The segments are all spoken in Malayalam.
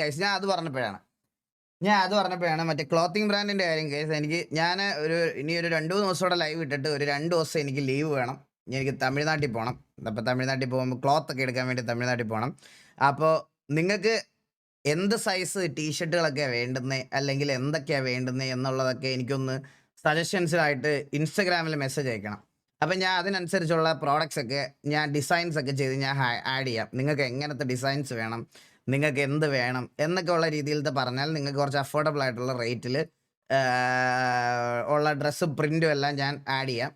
ഗൈസ് ഞാൻ അത് പറഞ്ഞപ്പോഴാണ് മറ്റേ ക്ലോത്തിങ് ബ്രാൻഡിന്റെ കാര്യം ഗൈസ്. ഇനി ഒരു 2-3 ദിവസത്തോടെ ലൈവ് ഇട്ടിട്ട് ഒരു 2 ദിവസം എനിക്ക് ലീവ് വേണം. എനിക്ക് തമിഴ്നാട്ടിൽ പോകണം. അപ്പോൾ തമിഴ്നാട്ടിൽ പോകുമ്പോൾ ക്ലോത്ത് ഒക്കെ എടുക്കാൻ വേണ്ടി തമിഴ്നാട്ടിൽ പോകണം. അപ്പോൾ നിങ്ങൾക്ക് എന്ത് സൈസ് ടീഷർട്ടുകളൊക്കെയാണ് വേണ്ടുന്നത്, അല്ലെങ്കിൽ എന്തൊക്കെയാണ് വേണ്ടുന്നത് എന്നുള്ളതൊക്കെ എനിക്കൊന്ന് സജഷൻസിലായിട്ട് ഇൻസ്റ്റഗ്രാമിൽ മെസ്സേജ് അയക്കണം. അപ്പം ഞാൻ അതിനനുസരിച്ചുള്ള പ്രോഡക്റ്റ്സ് ഒക്കെ ഡിസൈൻസ് ഒക്കെ ചെയ്ത് ഞാൻ ആഡ് ചെയ്യാം. നിങ്ങൾക്ക് എങ്ങനത്തെ ഡിസൈൻസ് വേണം, നിങ്ങൾക്ക് എന്ത് വേണം എന്നൊക്കെ ഉള്ള രീതിയിലത്തെ പറഞ്ഞാൽ നിങ്ങൾക്ക് കുറച്ച് അഫോർഡബിൾ ആയിട്ടുള്ള റേറ്റിൽ ഉള്ള ഡ്രസ്സ് പ്രിൻറ്റും എല്ലാം ഞാൻ ആഡ് ചെയ്യാം.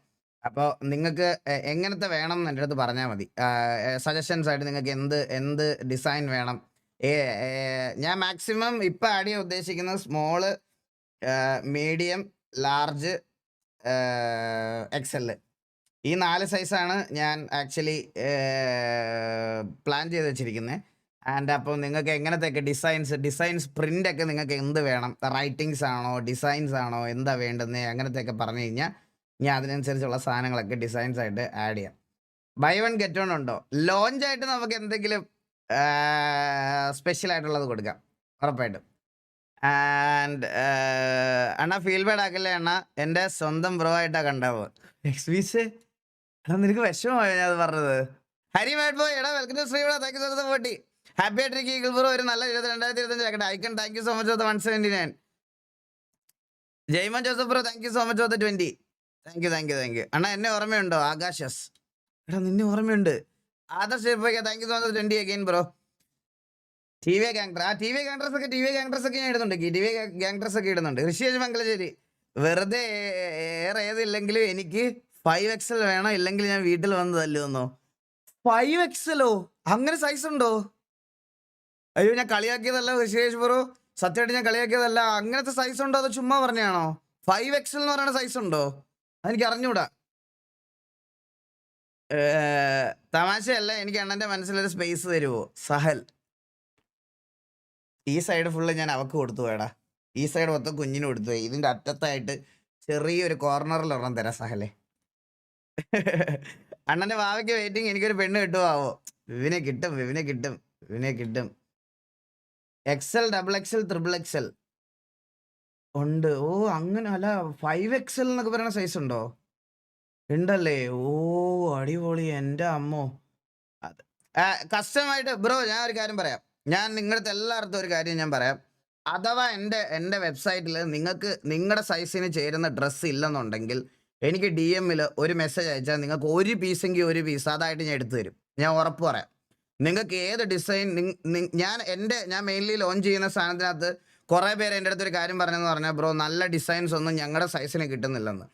അപ്പോൾ നിങ്ങൾക്ക് എങ്ങനത്തെ വേണം എന്ന് എൻ്റെ അടുത്ത് പറഞ്ഞാൽ മതി. സജഷൻസ് ആയിട്ട് നിങ്ങൾക്ക് എന്ത് ഡിസൈൻ വേണം. ഞാൻ മാക്സിമം ഇപ്പം ആഡ് ചെയ്യാൻ ഉദ്ദേശിക്കുന്നത് സ്മോള്, മീഡിയം, ലാർജ്, എക്സൽ, ഈ 4 സൈസാണ് ഞാൻ ആക്ച്വലി പ്ലാൻ ചെയ്ത് വെച്ചിരിക്കുന്നത്. ആൻഡ് അപ്പോൾ നിങ്ങൾക്ക് എങ്ങനത്തെയൊക്കെ ഡിസൈൻസ് പ്രിൻ്റൊക്കെ നിങ്ങൾക്ക് എന്ത് വേണം, റൈറ്റിങ്സ് ആണോ ഡിസൈൻസ് ആണോ എന്താ വേണ്ടുന്നത്, അങ്ങനത്തെയൊക്കെ പറഞ്ഞു കഴിഞ്ഞാൽ ഞാൻ അതിനനുസരിച്ചുള്ള സാധനങ്ങളൊക്കെ ഡിസൈൻസ് ആയിട്ട് ആഡ് ചെയ്യാം. ബൈ വൺ ഗെറ്റ് വൺ ഉണ്ടോ? ലോഞ്ചായിട്ട് നമുക്ക് എന്തെങ്കിലും സ്പെഷ്യൽ ആയിട്ടുള്ളത് കൊടുക്കാം ഉറപ്പായിട്ടും. ആൻഡ് അണ്ണാ ഫീൽ ബാഡ് ആക്കല്ലേ അണ്ണാ, എൻ്റെ സ്വന്തം ബ്രോ ആയിട്ടാണ് കണ്ടാവോ. എക്സ്പീസ് എടാ നിനക്ക് വിഷമമായോ ഞാൻ അത് പറഞ്ഞത്? ഹരി മാഡ് ബോയ് എടാ welcome to Sree thank you so much. Happy ആയിട്ടിരിക്കും ഈഗിൾ ബ്രോ. ഒരു നല്ല 2025 ആക്കട്ടെ. Icon thank you so much for the 179. Jaimon Joseph bro thank you so much for the 20. Thank you അണ്ണാ. എന്നെ ഓർമ്മയുണ്ടോ? ആകാശസ് എടാ നിന്നെ ഓർമ്മയുണ്ട്. Adarsh thank you so much 20 again bro. T V ഗാങ്ഡ്രസ് ഒക്കെ ഞാൻ ഇടുന്നുണ്ട്. ഒക്കെ ഇടുന്നുണ്ട്. ഋഷിയേഷ് മംഗലശ്ശേരി വെറുതെ ഏതില്ലെങ്കിലും എനിക്ക് 5XL വേണം, ഇല്ലെങ്കിൽ ഞാൻ വീട്ടിൽ വന്ന് തല്ലുവന്നോ. 5XLോ? അങ്ങനെ സൈസ് ഉണ്ടോ? അയ്യോ ഞാൻ കളിയാക്കിയതല്ല ഋഷിയേഷ് ബ്രോ, സത്യമായിട്ട് ഞാൻ കളിയാക്കിയതല്ല. അങ്ങനത്തെ സൈസ് ഉണ്ടോ അതോ ചുമ്മാ പറഞ്ഞാണോ? 5XL എന്ന് പറയുന്ന സൈസ് ഉണ്ടോ? അതെനിക്ക് അറിഞ്ഞൂടാ. തമാശയല്ല, എനിക്ക് അണ്ണൻ്റെ മനസ്സിലൊരു സ്പേസ് തരുമോ? സഹൽ ഈ സൈഡ് ഫുള്ള് ഞാൻ അവക്ക് കൊടുത്തു വേടാ. ഈ സൈഡ് മൊത്തം കുഞ്ഞിന് കൊടുത്തു. ഇതിൻ്റെ അറ്റത്തായിട്ട് ചെറിയൊരു കോർണറിൽ ഒരെണ്ണം തരാം സഹലേ. അണ്ണൻ്റെ വാവയ്ക്ക് വെയിറ്റിംഗ്. എനിക്കൊരു പെണ്ണ് കിട്ടുമാവോ? വിവിനെ കിട്ടും. XL, XXL, XXL ഉണ്ട്. ഓ അങ്ങനെ അല്ല, 5XL എന്നൊക്കെ പറയുന്ന സൈസ് ഉണ്ടോ? ഉണ്ടല്ലേ? ഓ അടിപൊളി എൻ്റെ അമ്മോ. കസ്റ്റമായിട്ട് ബ്രോ ഞാൻ ഒരു കാര്യം പറയാം. ഞാൻ നിങ്ങളുടെ എല്ലായിടത്തും ഒരു കാര്യം ഞാൻ പറയാം. അഥവാ എൻ്റെ വെബ്സൈറ്റിൽ നിങ്ങൾക്ക് നിങ്ങളുടെ സൈസിന് ചേരുന്ന ഡ്രസ്സ് ഇല്ലെന്നുണ്ടെങ്കിൽ എനിക്ക് DM-ൽ ഒരു മെസ്സേജ് അയച്ചാൽ നിങ്ങൾക്ക് ഒരു പീസെങ്കിൽ ഒരു പീസ് അതായിട്ട് ഞാൻ എടുത്തു തരും. ഞാൻ ഉറപ്പ് പറയാം. നിങ്ങൾക്ക് ഏത് ഡിസൈൻ ഞാൻ മെയിൻലി ലോഞ്ച് ചെയ്യുന്ന സാധനത്തിനകത്ത് കുറേ പേര് എൻ്റെ അടുത്തൊരു കാര്യം പറഞ്ഞെന്ന് പറഞ്ഞാൽ ബ്രോ നല്ല ഡിസൈൻസ് ഒന്നും ഞങ്ങളുടെ സൈസിന് കിട്ടുന്നില്ലെന്ന്.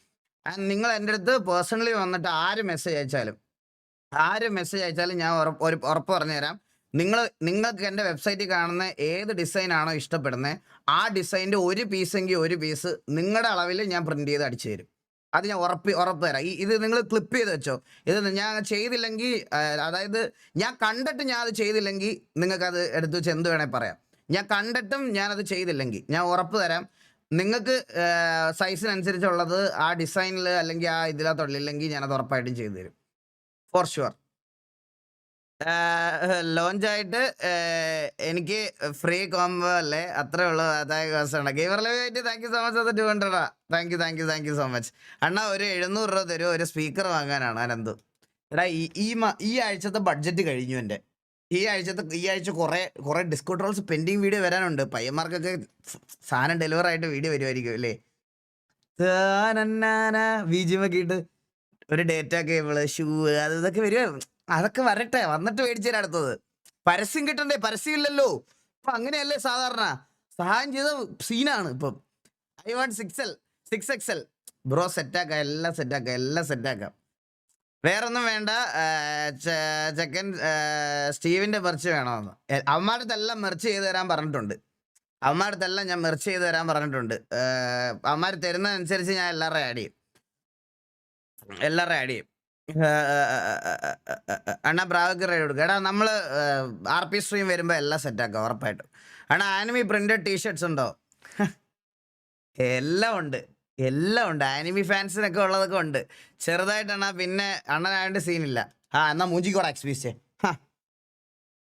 ആൻഡ് നിങ്ങൾ എൻ്റെ അടുത്ത് പേഴ്സണലി വന്നിട്ട് ആര് മെസ്സേജ് അയച്ചാലും ഞാൻ ഉറപ്പ് പറഞ്ഞു തരാം. നിങ്ങൾക്ക് എൻ്റെ വെബ്സൈറ്റിൽ കാണുന്ന ഏത് ഡിസൈനാണോ ഇഷ്ടപ്പെടുന്നത് ആ ഡിസൈൻ്റെ ഒരു പീസെങ്കിൽ ഒരു പീസ് നിങ്ങളുടെ അളവിൽ ഞാൻ പ്രിൻ്റ് ചെയ്ത് അടിച്ചു തരും. അത് ഞാൻ ഉറപ്പ് തരാം. ഇത് നിങ്ങൾ ക്ലിപ്പ് ചെയ്ത് വെച്ചോ. ഇത് ഞാൻ ചെയ്തില്ലെങ്കിൽ, അതായത് ഞാൻ കണ്ടിട്ട് ഞാൻ അത് ചെയ്തില്ലെങ്കിൽ നിങ്ങൾക്കത് എടുത്ത് വെച്ച് എന്ത് വേണേൽ പറയാം. ഞാൻ കണ്ടിട്ടും ഞാനത് ചെയ്തില്ലെങ്കിൽ ഞാൻ ഉറപ്പ് തരാം നിങ്ങൾക്ക് സൈസിനനുസരിച്ചുള്ളത് ആ ഡിസൈനിൽ അല്ലെങ്കിൽ ആ ഇതിനകത്തുള്ളില്ലെങ്കിൽ ഞാനത് ഉറപ്പായിട്ടും ചെയ്തു തരും ഫോർ ഷുവർ. ലോഞ്ചായിട്ട് എനിക്ക് ഫ്രീ കോംബോ അല്ലേ, അത്രേ ഉള്ളൂ. അതായത് ദിവസമാണ് ഗെയിമറിലായിട്ട്. താങ്ക് യു സോ മച്ച് അത് 200. താങ്ക് യു സോ മച്ച് അണ്ണാ. ഒരു 700 രൂപ തരുമോ? ഒരു സ്പീക്കർ വാങ്ങാനാണ്. അനന്തു എടാ ഈ ആഴ്ചത്തെ ബഡ്ജറ്റ് കഴിഞ്ഞു എൻ്റെ. ഈ ആഴ്ച കുറേ ഡിസ്കൗണ്ട് പെൻഡിങ് വീഡിയോ വരാനുണ്ട്. പയ്യന്മാർക്കൊക്കെ സാധനം ഡെലിവർ ആയിട്ട് വീഡിയോ വരുമായിരിക്കും അല്ലേ. ബീജിമൊക്കെ ഇട്ട് ഒരു ഡേറ്റ കേബിള്, ഷൂ, ഇതൊക്കെ വരുമോ? അതൊക്കെ വരട്ടെ, വന്നിട്ട് മേടിച്ചു തരാം അടുത്തത്. പരസ്യം കിട്ടണ്ടേ? പരസ്യം ഇല്ലല്ലോ ഇപ്പൊ. അങ്ങനെയല്ലേ സാധാരണ. സഹായം ചെയ്ത സീനാണ് ഇപ്പം. I want 6XL bro. സെറ്റാക്കാം, എല്ലാം സെറ്റാക്കാം. വേറൊന്നും വേണ്ട. ചെക്കൻ സ്റ്റീവിൻ്റെ മെർച്ച് വേണമെന്ന് അവന്മാരടുത്തെല്ലാം മെർച്ച് ചെയ്ത് തരാൻ പറഞ്ഞിട്ടുണ്ട്. ഞാൻ മെർച്ച് ചെയ്ത് തരാൻ പറഞ്ഞിട്ടുണ്ട്. അവന്മാർ തരുന്നതനുസരിച്ച് ഞാൻ എല്ലാവരുടെയും ആഡ് ചെയ്യും. അണ്ണാ ബ്രാവക്ക് റൈഡ് കൊടുക്കുക. എടാ നമ്മൾ RP സ്ട്രീം വരുമ്പോൾ എല്ലാം സെറ്റാക്കാം ഉറപ്പായിട്ടും. അണ്ണാ ആനിമി പ്രിന്റഡ് ടീഷർട്ട്സ് ഉണ്ടോ? എല്ലാം ഉണ്ട്. ആനിമി ഫാൻസിനൊക്കെ ഉള്ളതൊക്കെ ഉണ്ട് ചെറുതായിട്ടാണ്. പിന്നെ അണ്ണനായതുകൊണ്ട് സീനില്ല. എന്നാ മൂഞ്ചിക്കോടാ എക്സ്പീസ്.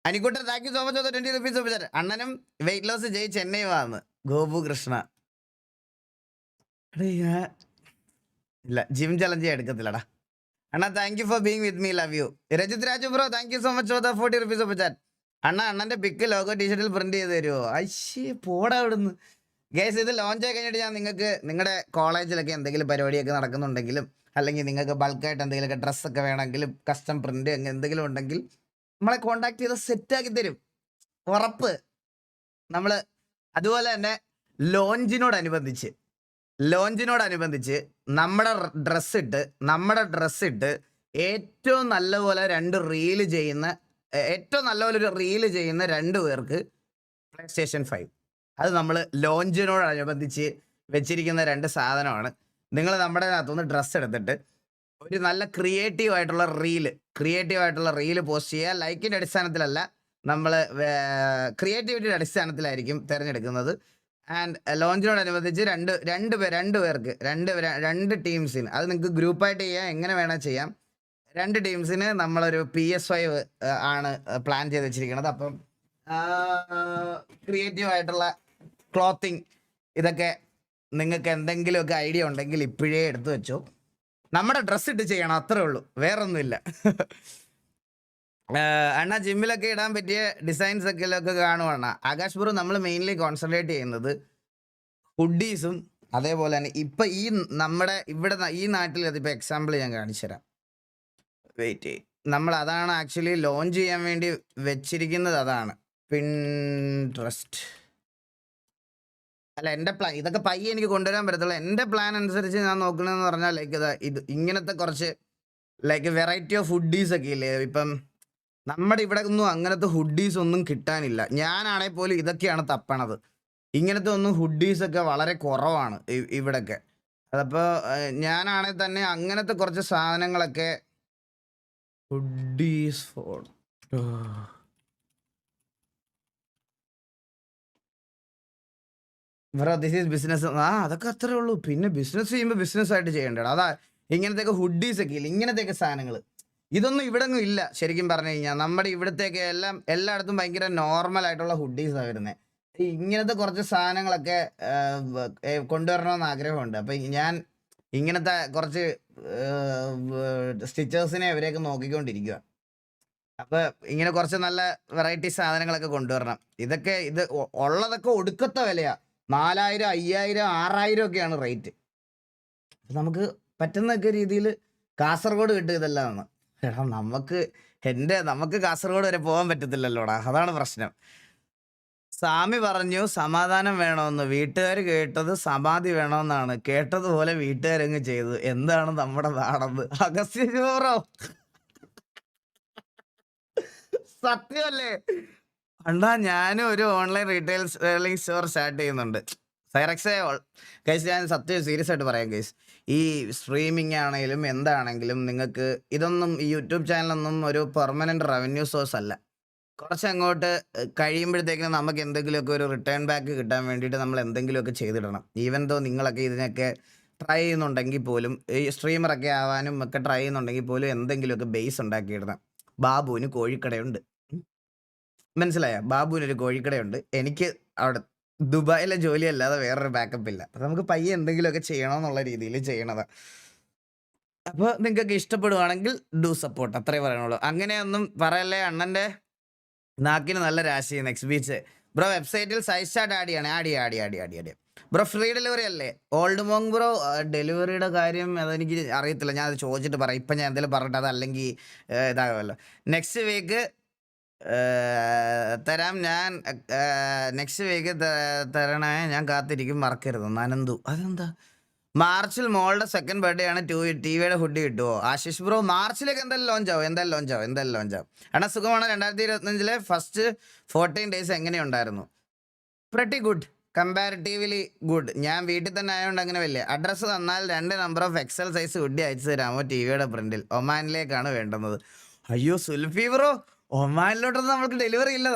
Anikuttan thank you so much 20 rupees super chat. അണ്ണനും വെയിറ്റ് ലോസ് ജയ് ചെന്നൈ വാന്ന് ഗോപു കൃഷ്ണ. ഇല്ല ജിം ചലഞ്ച് എടുക്കത്തില്ലടാ. അണ്ണാ thank you for being with me, love you. Rajith Raju bro thank you so much for 40 rupees super chat. അണ്ണന്റെ പിക്ക് ലോഗോ ടീഷർട്ടിൽ പ്രിന്റ് ചെയ്ത് തരുമോ? അശ്ശേ പോടാ അവിടുന്ന്. ഗൈസ് ഇത് ലോഞ്ച് ആയി കഴിഞ്ഞിട്ട് ഞാൻ നിങ്ങൾക്ക് നിങ്ങളുടെ കോളേജിലൊക്കെ എന്തെങ്കിലും പരിപാടിയൊക്കെ നടക്കുന്നുണ്ടെങ്കിലും അല്ലെങ്കിൽ നിങ്ങൾക്ക് ബൾക്കായിട്ട് എന്തെങ്കിലുമൊക്കെ ഡ്രസ്സൊക്കെ വേണമെങ്കിലും കസ്റ്റം പ്രിന്റ് എന്തെങ്കിലും ഉണ്ടെങ്കിൽ നമ്മളെ കോണ്ടാക്ട് ചെയ്ത് സെറ്റാക്കി തരും, ഉറപ്പ്. നമ്മൾ അതുപോലെ തന്നെ ലോഞ്ചിനോടനുബന്ധിച്ച് നമ്മുടെ ഡ്രസ്സ് ഇട്ട് ഏറ്റവും നല്ലപോലെ ഒരു റീല് ചെയ്യുന്ന 2 പേർക്ക് PlayStation 5. അത് നമ്മൾ ലോഞ്ചിനോടനുബന്ധിച്ച് വെച്ചിരിക്കുന്ന 2 സാധനമാണ്. നിങ്ങൾ നമ്മുടെ അകത്തുനിന്ന് ഡ്രസ്സ് എടുത്തിട്ട് ഒരു നല്ല ക്രിയേറ്റീവ് ആയിട്ടുള്ള റീല് പോസ്റ്റ് ചെയ്യുക. ലൈക്കിൻ്റെ അടിസ്ഥാനത്തിലല്ല, നമ്മൾ ക്രിയേറ്റിവിറ്റിയുടെ അടിസ്ഥാനത്തിലായിരിക്കും തിരഞ്ഞെടുക്കുന്നത്. ആൻഡ് ലോഞ്ചിനോടനുബന്ധിച്ച് രണ്ട് ടീംസിന്, അത് നിങ്ങൾക്ക് ഗ്രൂപ്പായിട്ട് ചെയ്യാം, എങ്ങനെ വേണേൽ ചെയ്യാം. 2 ടീംസിന് നമ്മളൊരു PS5 ആണ് പ്ലാൻ ചെയ്ത് വെച്ചിരിക്കുന്നത്. അപ്പം ക്രിയേറ്റീവ് ആയിട്ടുള്ള ക്ലോത്തിങ് ഇതൊക്കെ നിങ്ങൾക്ക് എന്തെങ്കിലുമൊക്കെ ഐഡിയ ഉണ്ടെങ്കിൽ ഇപ്പോഴേ എടുത്തു വെച്ചോ. നമ്മുടെ ഡ്രസ്സ് ഇട്ട് ചെയ്യണം, അത്രേ ഉള്ളൂ, വേറൊന്നുമില്ല. അണ്ണാ ജിമ്മിലൊക്കെ ഇടാൻ പറ്റിയ ഡിസൈൻസ് ഒക്കെ കാണുവാണ്. ആകാശ് ബ്രോ നമ്മൾ മെയിൻലി കോൺസെൻട്രേറ്റ് ചെയ്യുന്നത് ഹുഡീസും അതേപോലെ തന്നെ ഇപ്പം നമ്മുടെ ഇവിടെ ഈ നാട്ടിൽ അതിപ്പോൾ എക്സാമ്പിൾ ഞാൻ കാണിച്ചു തരാം. വെയിറ്റ് നമ്മൾ അതാണ് ആക്ച്വലി ലോഞ്ച് ചെയ്യാൻ വേണ്ടി വെച്ചിരിക്കുന്നത്. അതാണ് പിൻട്രസ്റ്റ്. അല്ല എൻ്റെ പ്ലാൻ ഇതൊക്കെ പയ്യെ എനിക്ക് കൊണ്ടുവരാൻ പറ്റത്തുള്ളൂ. എൻ്റെ പ്ലാൻ അനുസരിച്ച് ഞാൻ നോക്കണമെന്ന് പറഞ്ഞാൽ ലൈക്ക് ഇത് ഇങ്ങനത്തെ കുറച്ച് ലൈക്ക് വെറൈറ്റി ഓഫ് ഹുഡീസ് ഒക്കെ ഇല്ലേ. ഇപ്പം നമ്മുടെ ഇവിടെ ഒന്നും അങ്ങനത്തെ ഹുഡീസ് ഒന്നും കിട്ടാനില്ല. ഞാനാണെങ്കിൽ പോലും ഇതൊക്കെയാണ് തപ്പണത്. ഇങ്ങനത്തെ ഒന്നും ഹുഡീസൊക്കെ വളരെ കുറവാണ് ഇവിടെയൊക്കെ. അതപ്പോൾ ഞാനാണെങ്കിൽ തന്നെ അങ്ങനത്തെ കുറച്ച് സാധനങ്ങളൊക്കെ hoodies for this is business. അതൊക്കെ അത്രേ ഉള്ളൂ. പിന്നെ ബിസിനസ് ചെയ്യുമ്പോൾ ബിസിനസ് ആയിട്ട് ചെയ്യേണ്ടത്. അതാ ഇങ്ങനത്തെയൊക്കെ ഹുഡീസ് ഒക്കെ ഇല്ല, ഇങ്ങനത്തെയൊക്കെ സാധനങ്ങൾ ഇതൊന്നും ഇവിടെ ഒന്നും ഇല്ല. ശരിക്കും പറഞ്ഞു കഴിഞ്ഞാൽ നമ്മുടെ ഇവിടത്തേക്ക് എല്ലായിടത്തും ഭയങ്കര നോർമൽ ആയിട്ടുള്ള ഹുഡീസാണ് വരുന്നത്. ഇങ്ങനത്തെ കുറച്ച് സാധനങ്ങളൊക്കെ കൊണ്ടുവരണമെന്ന് ആഗ്രഹമുണ്ട്. അപ്പം ഞാൻ ഇങ്ങനത്തെ കുറച്ച് സ്റ്റിച്ചേഴ്സിനെ അവരെയൊക്കെ നോക്കിക്കൊണ്ടിരിക്കുക. അപ്പോൾ ഇങ്ങനെ കുറച്ച് നല്ല വെറൈറ്റി സാധനങ്ങളൊക്കെ കൊണ്ടുവരണം. ഇത് ഉള്ളതൊക്കെ ഒടുക്കത്തെ വിലയാണ്. 4000, 5000, 6000 ഒക്കെയാണ് റേറ്റ്. നമുക്ക് പറ്റുന്നൊക്കെ രീതിയിൽ കാസർഗോഡ് കിട്ടും ഇതെല്ലാം. എടാ നമുക്ക് കാസർഗോഡ് വരെ പോകാൻ പറ്റത്തില്ലല്ലോടാ, അതാണ് പ്രശ്നം. സ്വാമി പറഞ്ഞു സമാധാനം വേണമെന്ന്, വീട്ടുകാർ കേട്ടത് സമാധി വേണമെന്നാണ്. കേട്ടതുപോലെ വീട്ടുകാരങ്ങ് ചെയ്തു. എന്താണ് നമ്മുടെ നാടെന്ന് അഗസ്ത്യ ചോറോ? സത്യമല്ലേ അണ്ടാ? ഞാനും ഒരു ഓൺലൈൻ റീറ്റെയിൽ സ്റ്റോർ സ്റ്റാർട്ട് ചെയ്യുന്നുണ്ട്. സൈറക്സേ ഗൈസ്, ഞാൻ സത്യം സീരിയസ് ആയിട്ട് പറയാം ഗൈസ്. ഈ സ്ട്രീമിംഗ് ആണെങ്കിലും എന്താണെങ്കിലും നിങ്ങൾക്ക് ഇതൊന്നും ഈ യൂട്യൂബ് ചാനലൊന്നും ഒരു പെർമനൻറ്റ് റവന്യൂ സോഴ്സ് അല്ല. കുറച്ചങ്ങോട്ട് കഴിയുമ്പോഴത്തേക്കും നമുക്ക് എന്തെങ്കിലുമൊക്കെ ഒരു റിട്ടേൺ ബാക്ക് കിട്ടാൻ വേണ്ടിയിട്ട് നമ്മൾ എന്തെങ്കിലുമൊക്കെ ചെയ്തിടണം. ഈവൻ ദോ നിങ്ങളൊക്കെ ഇതിനൊക്കെ ട്രൈ ചെയ്യുന്നുണ്ടെങ്കിൽ പോലും, ഈ സ്ട്രീമറൊക്കെ ആവാനും ഒക്കെ ട്രൈ ചെയ്യുന്നുണ്ടെങ്കിൽ പോലും എന്തെങ്കിലുമൊക്കെ ബേസ് ഉണ്ടാക്കിയിടണം. ബാബുവിന് കോഴിക്കടയുണ്ട്, മനസ്സിലായ? ബാബുവിനൊരു കോഴിക്കടയുണ്ട്. എനിക്ക് അവിടെ ദുബായിലെ ജോലി അല്ലാതെ വേറൊരു ബാക്കപ്പ് ഇല്ല. അപ്പം നമുക്ക് പയ്യെ എന്തെങ്കിലുമൊക്കെ ചെയ്യണമെന്നുള്ള രീതിയിൽ ചെയ്യണതാണ്. അപ്പോൾ നിങ്ങൾക്ക് ഇഷ്ടപ്പെടുവാണെങ്കിൽ ഡു സപ്പോർട്ട്, അത്രേ പറയാനുള്ളൂ. അങ്ങനെയൊന്നും പറയല്ലേ. അണ്ണൻ്റെ നാക്കിന് നല്ല രാശി. നെക്സ്റ്റ് ബീച്ച് ബ്രോ വെബ്സൈറ്റിൽ സൈസ് ചാർട്ട് ആഡ് ചെയ്യണേ. ബ്രോ ഫ്രീ ഡെലിവറി അല്ലേ? ഓൾഡ് മോങ് ബ്രോ ഡെലിവറിയുടെ കാര്യം അതെനിക്ക് അറിയത്തില്ല. ഞാൻ അത് ചോദിച്ചിട്ട് പറയാം. ഇപ്പം ഞാൻ എന്തെങ്കിലും പറഞ്ഞിട്ട് അതല്ലെങ്കിൽ ഇതാകുമല്ലോ. നെക്സ്റ്റ് വീക്ക് തരാം ഞാൻ. നെക്സ്റ്റ് വീക്ക് തരണേ, ഞാൻ കാത്തിരിക്കും, മറക്കരുത്. നനന്തു അതെന്താ? മാർച്ചിൽ മോളുടെ 2nd ബർത്ത്ഡേ ആണ്. ടിവിയുടെ ഹുഡ് കിട്ടുമോ? ആശിഷ് ബ്രോ മാർച്ചിലേക്ക് എന്തായാലും ലോഞ്ച് ആവും. എന്നാൽ സുഖമാണ്. 2025 ഫസ്റ്റ് 14 days എങ്ങനെയുണ്ടായിരുന്നു? Pretty good, comparatively good. ഞാൻ വീട്ടിൽ തന്നെ ആയതുകൊണ്ട് അങ്ങനെ വലിയ. അഡ്രസ്സ് തന്നാൽ 2 number of XL size hoodie അയച്ചു തരാമോ? ടിവിയുടെ പ്രിന്റിൽ. ഒമാനിലേക്കാണ് വേണ്ടുന്നത്. അയ്യോ സുൽഫി ബ്രോ, ഒമാനിലോട്ടൊന്നും നമ്മൾക്ക് ഡെലിവറി ഇല്ല.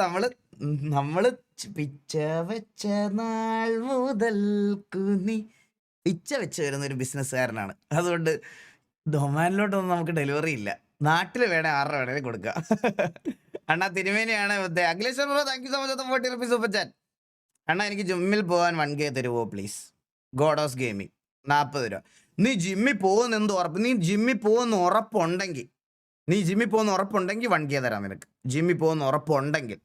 നമ്മൾ പിച്ച വെച്ച നാൾ മുതൽക്കു നീ പിച്ച വെച്ച് വരുന്നൊരു ബിസിനസ്സുകാരനാണ്. അതുകൊണ്ട് ഒമാനിലോട്ടൊന്നും നമുക്ക് ഡെലിവറി ഇല്ല. നാട്ടിൽ വേണേൽ 6 രൂപ വേണേലും കൊടുക്കുക. അണ്ണാ തിരുമേനിയാണ് Akhileshwar bro thank you so much 40 rupees super chat. അണ്ണാ എനിക്ക് ജിമ്മിൽ പോകാൻ 1K തരുമോ പ്ലീസ്? ഗോഡോസ് ഗെയിമിംഗ് 40 രൂപ. നീ ജിമ്മിൽ പോകുന്ന എന്ത് ഉറപ്പ്? നീ ജിമ്മിൽ പോകുന്ന ഉറപ്പുണ്ടെങ്കിൽ 1K തരാം നിനക്ക്. ജിമ്മിൽ പോകുന്ന ഉറപ്പുണ്ടെങ്കിൽ.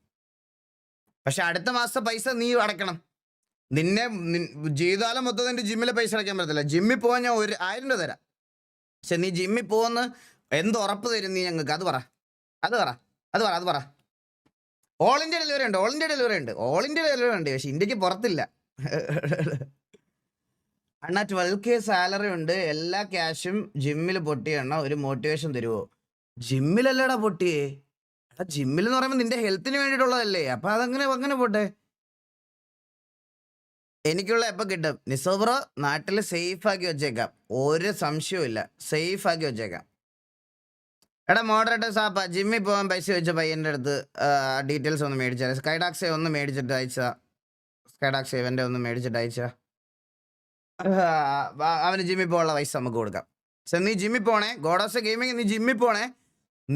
പക്ഷെ അടുത്ത മാസത്തെ പൈസ നീ അടയ്ക്കണം. നിന്നെ ജീവിതകാലം മൊത്തം നിന്റെ ജിമ്മിലെ പൈസ അടയ്ക്കാൻ പറ്റത്തില്ല. ജിമ്മിൽ പോകാൻ ഞാൻ 1000 രൂപ തരാം. പക്ഷെ നീ ജിമ്മിൽ പോകുന്ന എന്ത് ഉറപ്പ് തരും നീ ഞങ്ങൾക്ക്? അത് പറ. ഓൾ ഇന്ത്യ ഡെലിവറി ഉണ്ട്. പക്ഷെ ഇന്ത്യക്ക് പുറത്തില്ല. അണ്ണാ 12K സാലറി ഉണ്ട്. എല്ലാ ക്യാഷും ജിമ്മിൽ പൊട്ടിയണ്ണ ഒരു മോട്ടിവേഷൻ തരുമോ? ജിമ്മിലല്ലടാ പൊട്ടിയേ. ജിമ്മിൽ എന്ന് പറയുമ്പോൾ നിന്റെ ഹെൽത്തിന് വേണ്ടിയിട്ടുള്ളതല്ലേ. അപ്പൊ അങ്ങനെ പോട്ടെ. എനിക്കുള്ള എപ്പോൾ കിട്ടും? നിസോബ്രോ നാട്ടിൽ സേഫ് ആക്കി വെച്ചേക്കാം. ഒരു സംശയവും ഇല്ല. സേഫ് ആക്കി വെച്ചേക്കാം. എടാ മോഡറേറ്റേഴ്സ് ആ ജിമ്മിൽ പോകാൻ പൈസ വെച്ച പയ്യൻ്റെ അടുത്ത് ഡീറ്റെയിൽസ് ഒന്ന് മേടിച്ചാൽ. സ്കൈഡാക്സ് ഒന്ന് മേടിച്ചിട്ട് അയച്ചാ. സ്കൈഡാക്സ് ഇവൻ്റെ ഒന്ന് മേടിച്ചിട്ട് അയച്ചാ. അവന് ജിമ്മിൽ പോകാനുള്ള പൈസ നമുക്ക് കൊടുക്കാം. പക്ഷെ നീ ജിമ്മിൽ പോണേ. ഗോഡോസ് ഗെയിമിങ് നീ ജിമ്മിൽ പോണേ.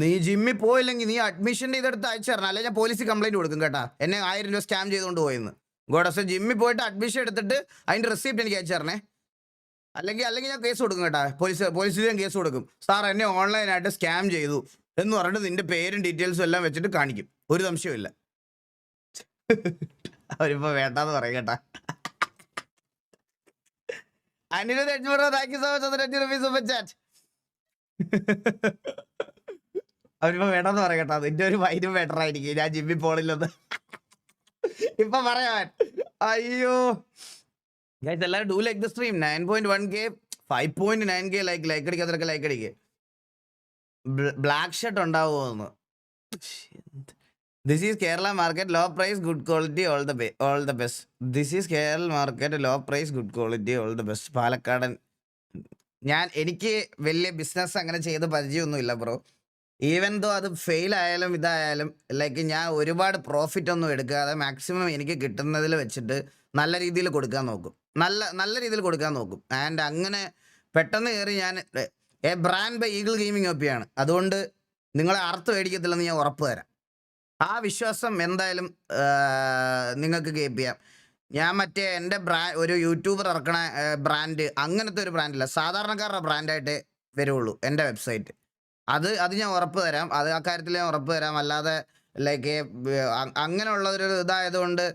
നീ ജിമ്മിൽ പോയില്ലെങ്കിൽ നീ അഡ്മിഷൻ്റെ ഇതെടുത്ത് അയച്ചു തരണം. അല്ലെങ്കിൽ ഞാൻ പോലീസിൽ കംപ്ലൈൻറ്റ് കൊടുക്കും കേട്ടാ. എന്നെ 1000 രൂപ സ്കാം ചെയ്തുകൊണ്ട് പോയെന്ന്. ഗോഡോസ് ജിമ്മിൽ പോയിട്ട് അഡ്മിഷൻ എടുത്തിട്ട് അതിൻ്റെ റെസിപ്റ്റ് എനിക്ക് അയച്ചു തരണേ. അല്ലെങ്കിൽ ഞാൻ കേസ് കൊടുക്കും കേട്ടാ. പോലീസിൽ ഞാൻ കേസ് കൊടുക്കും. സാർ എന്നെ ഓൺലൈനായിട്ട് സ്കാം ചെയ്തു എന്ന് പറഞ്ഞിട്ട് നിന്റെ പേരും ഡീറ്റെയിൽസും എല്ലാം വെച്ചിട്ട് കാണിക്കും. ഒരു സംശയമില്ല. അവരിപ്പോ വേണ്ടാന്ന് പറയും കേട്ടാ. Aniruddha 800 thank you so much 150 rupees super chat. അവരിപ്പോ വേണ്ടെന്ന് പറയാം കേട്ടോ. അതിന്റെ ഒരു വൈരും ബെറ്റർ ആയിരിക്കും. ഞാൻ ജിമ്മിൽ പോണില്ലെന്ന് ഇപ്പൊ പറയാൻ. അയ്യോ ഗൈസ് എല്ലാവരും do like the stream. 9.1K 5.9K like അടിക്കാത്തവരൊക്കെ ലൈക്ക് അടിക്കുക. ബ്ലാക്ക് ഷർട്ട് ഉണ്ടാവുമോ? This is Kerala market low price good quality all the best. This is Kerala market low price good quality all the best. പാലക്കാടൻ. എനിക്ക് വലിയ ബിസിനസ് അങ്ങനെ ചെയ്ത് പരിചയമൊന്നുമില്ല ബ്രോ. ഈവൻ ദോ അത് ഫെയിൽ ആയാലും ഇതായാലും ലൈക്ക് ഞാൻ ഒരുപാട് പ്രോഫിറ്റ് ഒന്നും എടുക്കാതെ മാക്സിമം എനിക്ക് കിട്ടുന്നതിൽ വെച്ചിട്ട് നല്ല രീതിയിൽ കൊടുക്കാൻ നോക്കും. നല്ല രീതിയിൽ കൊടുക്കാൻ നോക്കും. ആൻഡ് അങ്ങനെ പെട്ടെന്ന് കയറി ഞാൻ ബ്രാൻഡ് ബൈ ഈഗിൾ ഗെയിമിംഗ് ഒപ്പിയാണ്. അതുകൊണ്ട് നിങ്ങളെ അർത്ഥം മേടിക്കത്തില്ലെന്ന് ഞാൻ ഉറപ്പ് തരാം. ആ വിശ്വാസം എന്തായാലും നിങ്ങൾക്ക് കീപ്പ് ചെയ്യാം. ഞാൻ മറ്റേ എൻ്റെ ഒരു യൂട്യൂബർ ഇറക്കണ ബ്രാൻഡ് അങ്ങനത്തെ ഒരു ബ്രാൻഡില്ല. സാധാരണക്കാരുടെ ബ്രാൻഡായിട്ട് വരുള്ളൂ എൻ്റെ വെബ്സൈറ്റ്. അത് ഞാൻ ഉറപ്പ് തരാം. ആ കാര്യത്തിൽ ഞാൻ ഉറപ്പ് തരാം. അല്ലാതെ ലൈക്ക് അങ്ങനെയുള്ള ഒരു ഇതായതുകൊണ്ട്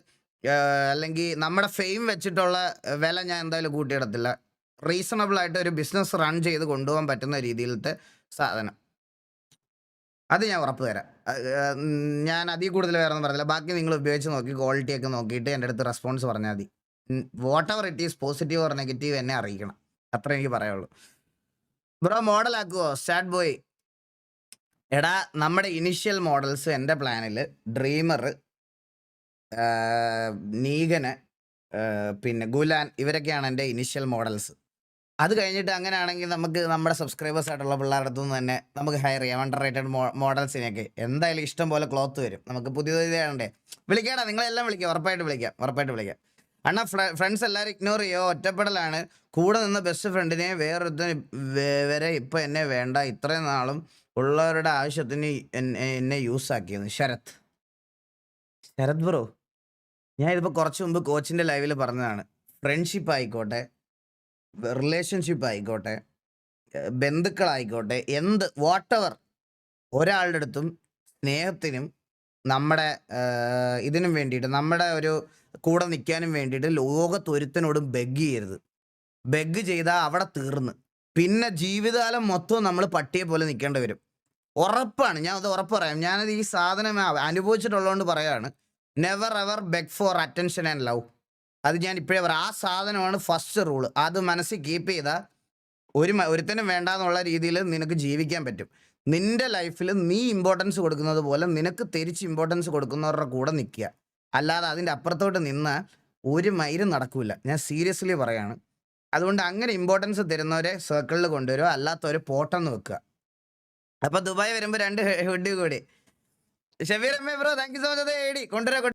അല്ലെങ്കിൽ നമ്മുടെ ഫെയിം വെച്ചിട്ടുള്ള വില ഞാൻ എന്തായാലും കൂട്ടിയിടത്തില്ല. റീസണബിൾ ആയിട്ട് ഒരു ബിസിനസ് റൺ ചെയ്ത് കൊണ്ടുപോകാൻ പറ്റുന്ന രീതിയിലത്തെ സാധനം അത് ഞാൻ ഉറപ്പ് തരാം. ഞാൻ അതിൽ കൂടുതൽ വേറെ ഒന്നും പറഞ്ഞില്ല. ബാക്കി നിങ്ങൾ ഉപയോഗിച്ച് നോക്കി ക്വാളിറ്റിയൊക്കെ നോക്കിയിട്ട് എൻ്റെ അടുത്ത് റെസ്പോൺസ് പറഞ്ഞാൽ മതി. Whatever it is positive or negative എന്നെ അറിയിക്കണം. അത്ര എനിക്ക് പറയുള്ളൂ. ബ്രോ മോഡലാക്കുവോ സാഡ് ബോയ്? എടാ നമ്മുടെ ഇനിഷ്യൽ മോഡൽസ് എൻ്റെ പ്ലാനിൽ ഡ്രീമർ, നീഗന്, പിന്നെ ഗുലാൻ ഇവരൊക്കെയാണ് എൻ്റെ ഇനിഷ്യൽ മോഡൽസ്. അത് കഴിഞ്ഞിട്ട് അങ്ങനെയാണെങ്കിൽ നമുക്ക് നമ്മുടെ സബ്സ്ക്രൈബേഴ്സ് ആയിട്ടുള്ള പിള്ളേരുടെ അടുത്തു നിന്ന് തന്നെ നമുക്ക് ഹയർ ചെയ്യാം അണ്ടർ റേറ്റഡ് മോഡൽസിനെയൊക്കെ. എന്തായാലും ഇഷ്ടം പോലെ ക്ലോത്ത് വരും. നമുക്ക് പുതിയ വേണ്ടേ? വിളിക്കാടാ, നിങ്ങളെല്ലാം വിളിക്കാം. ഉറപ്പായിട്ട് വിളിക്കാം. അണ്ണാ ഫ്രണ്ട്സ് എല്ലാവരും ഇഗ്നോർ ചെയ്യോ. ഒറ്റപ്പെടലാണ്. കൂടെ നിന്ന് ബെസ്റ്റ് ഫ്രണ്ടിനെ വേറൊരുത്തന് വരെ ഇപ്പം എന്നെ വേണ്ട. ഇത്രയും നാളും ഉള്ളവരുടെ ആവശ്യത്തിന് എന്നെ യൂസ് ആക്കിയെന്ന്. ശരത് ബ്രോ, ഞാൻ ഇതിപ്പോൾ കുറച്ച് മുമ്പ് കോച്ചിൻ്റെ ലൈവിൽ പറഞ്ഞതാണ്. ഫ്രണ്ട്ഷിപ്പ് ആയിക്കോട്ടെ, റിലേഷൻഷിപ്പ് ആയിക്കോട്ടെ, ബന്ധുക്കളായിക്കോട്ടെ, വാട്ടെവർ, ഒരാളുടെ അടുത്തും സ്നേഹത്തിനും നമ്മുടെ ഇതിനും വേണ്ടിയിട്ട്, നമ്മുടെ ഒരു കൂടെ നിൽക്കാനും വേണ്ടിയിട്ട് ലോകത്തൊരുത്തനോടും ബെഗ് ചെയ്യരുത്. ബെഗ് ചെയ്താൽ അവിടെ തീർന്ന് പിന്നെ ജീവിതകാലം മൊത്തം നമ്മൾ പട്ടിയെ പോലെ നിൽക്കേണ്ടി വരും. ഉറപ്പാണ്. ഞാൻ അത് ഉറപ്പ് പറയാം. ഞാനത് ഈ സാധനം അനുഭവിച്ചിട്ടുള്ളതുകൊണ്ട് പറയാണ്. Never ever beg four attention and love. അത് ഞാൻ ഇപ്പോഴേ പറയാം. ആ സാധനമാണ് ഫസ്റ്റ് റൂള്. അത് മനസ്സിൽ കീപ്പ് ചെയ്താൽ ഒരുത്തനും വേണ്ടാന്നുള്ള രീതിയിൽ നിനക്ക് ജീവിക്കാൻ പറ്റും. നിന്റെ ലൈഫിൽ നീ ഇമ്പോർട്ടൻസ് കൊടുക്കുന്നത് പോലെ നിനക്ക് തിരിച്ച് ഇമ്പോർട്ടൻസ് കൊടുക്കുന്നവരുടെ കൂടെ നിൽക്കുക. അല്ലാതെ അതിൻ്റെ അപ്പുറത്തോട്ട് നിന്നാൽ ഒരു മൈരും നടക്കില്ല. ഞാൻ സീരിയസ്ലി പറയാണ്. അതുകൊണ്ട് അങ്ങനെ ഇമ്പോർട്ടൻസ് തരുന്നവരെ സർക്കിളിൽ കൊണ്ടുവരിക, അല്ലാത്തവരെ പോട്ടെന്ന് വെക്കുക. അപ്പോൾ ദുബായ് വരുമ്പോൾ 2 ഹെഡ് കൂടി. Shabeer M A bro thank you so much. കൊണ്ടുവരാ